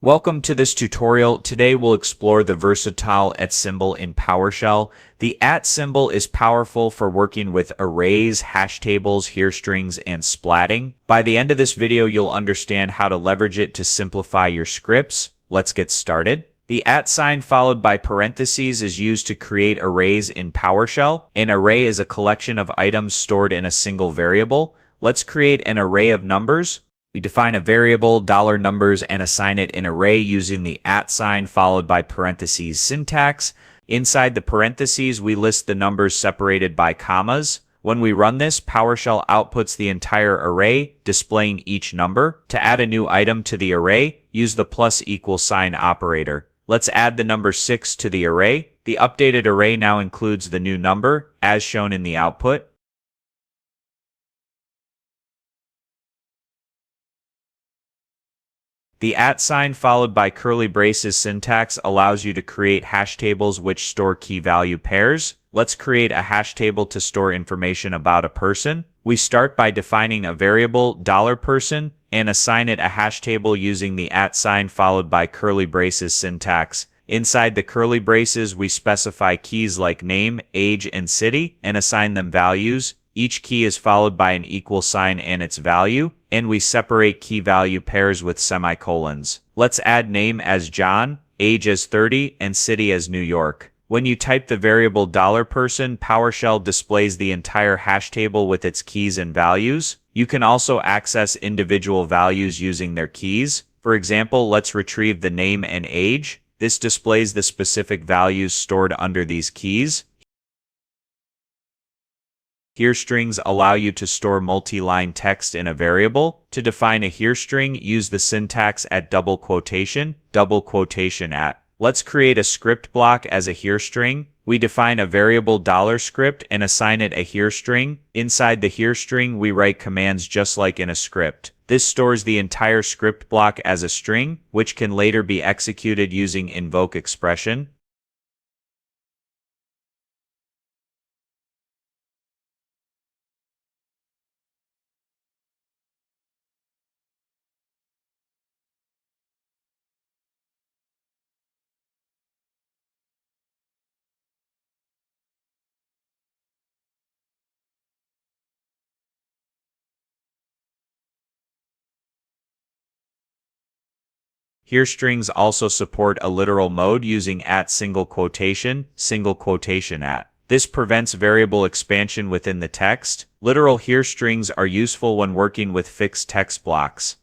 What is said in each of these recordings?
Welcome to this tutorial. Today we'll explore the versatile @ symbol in PowerShell. The @ symbol is powerful for working with arrays, hash tables, here strings, and splatting. By the end of this video, you'll understand how to leverage it to simplify your scripts. Let's get started. The @ sign followed by parentheses is used to create arrays in PowerShell. An array is a collection of items stored in a single variable. Let's create an array of numbers. We define a variable $numbers and assign it an array using the @ sign followed by parentheses syntax. Inside the parentheses, we list the numbers separated by commas. When we run this, PowerShell outputs the entire array, displaying each number. To add a new item to the array, use the += operator. Let's add the number 6 to the array. The updated array now includes the new number, as shown in the output. The @ sign followed by curly braces syntax allows you to create hash tables which store key value pairs. Let's create a hash table to store information about a person. We start by defining a variable $person and assign it a hash table using the @ sign followed by curly braces syntax. Inside the curly braces, we specify keys like name, age, and city, and assign them values. Each key is followed by an equal sign and its value, and we separate key value pairs with semicolons. Let's add name as John, age as 30, and city as New York. When you type the variable $person, PowerShell displays the entire hash table with its keys and values. You can also access individual values using their keys. For example, let's retrieve the name and age. This displays the specific values stored under these keys. Here strings allow you to store multi-line text in a variable. To define a here string, use the syntax @ double quotation @. Let's create a script block as a here string. We define a variable $script and assign it a here string. Inside the here string, we write commands just like in a script. This stores the entire script block as a string, which can later be executed using invoke expression. Here strings also support a literal mode using @ quotation @. This prevents variable expansion within the text. Literal here strings are useful when working with fixed text blocks.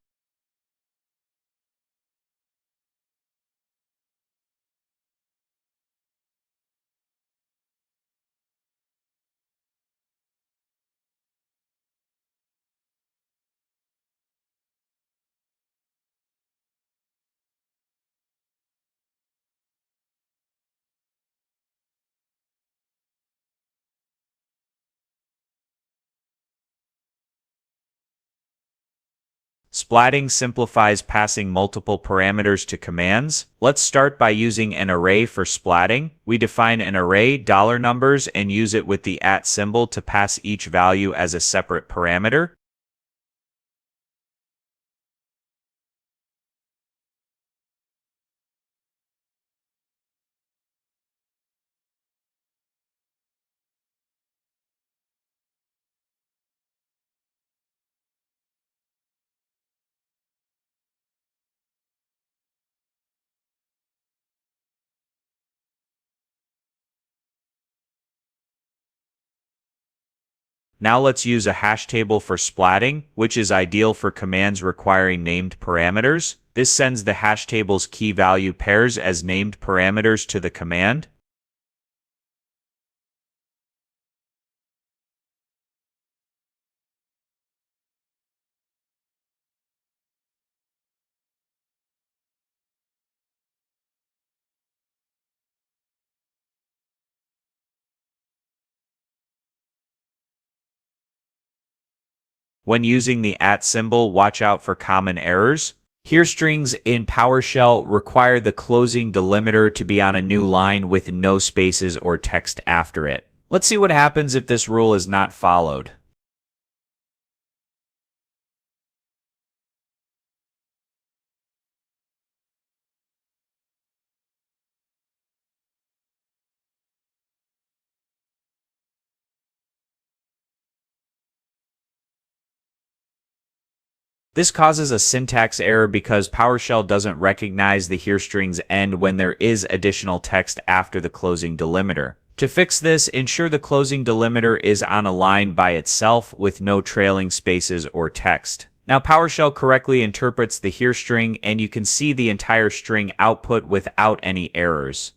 Splatting simplifies passing multiple parameters to commands. Let's start by using an array for splatting. We define an array $numbers and use it with the @ symbol to pass each value as a separate parameter. Now let's use a hash table for splatting, which is ideal for commands requiring named parameters. This sends the hash table's key value pairs as named parameters to the command. When using the @ symbol, watch out for common errors. Here strings in PowerShell require the closing delimiter to be on a new line with no spaces or text after it. Let's see what happens if this rule is not followed. This causes a syntax error because PowerShell doesn't recognize the here strings end when there is additional text after the closing delimiter. To fix this, ensure the closing delimiter is on a line by itself with no trailing spaces or text. Now PowerShell correctly interprets the here string and you can see the entire string output without any errors.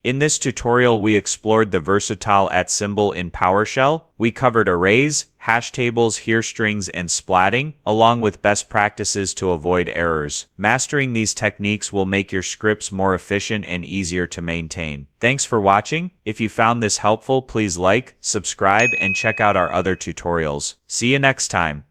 In this tutorial, we explored the versatile at symbol in PowerShell. We covered arrays, hash tables, here strings, and splatting, along with best practices to avoid errors. Mastering these techniques will make your scripts more efficient and easier to maintain. Thanks for watching. If you found this helpful, please like, subscribe, and check out our other tutorials. See you next time.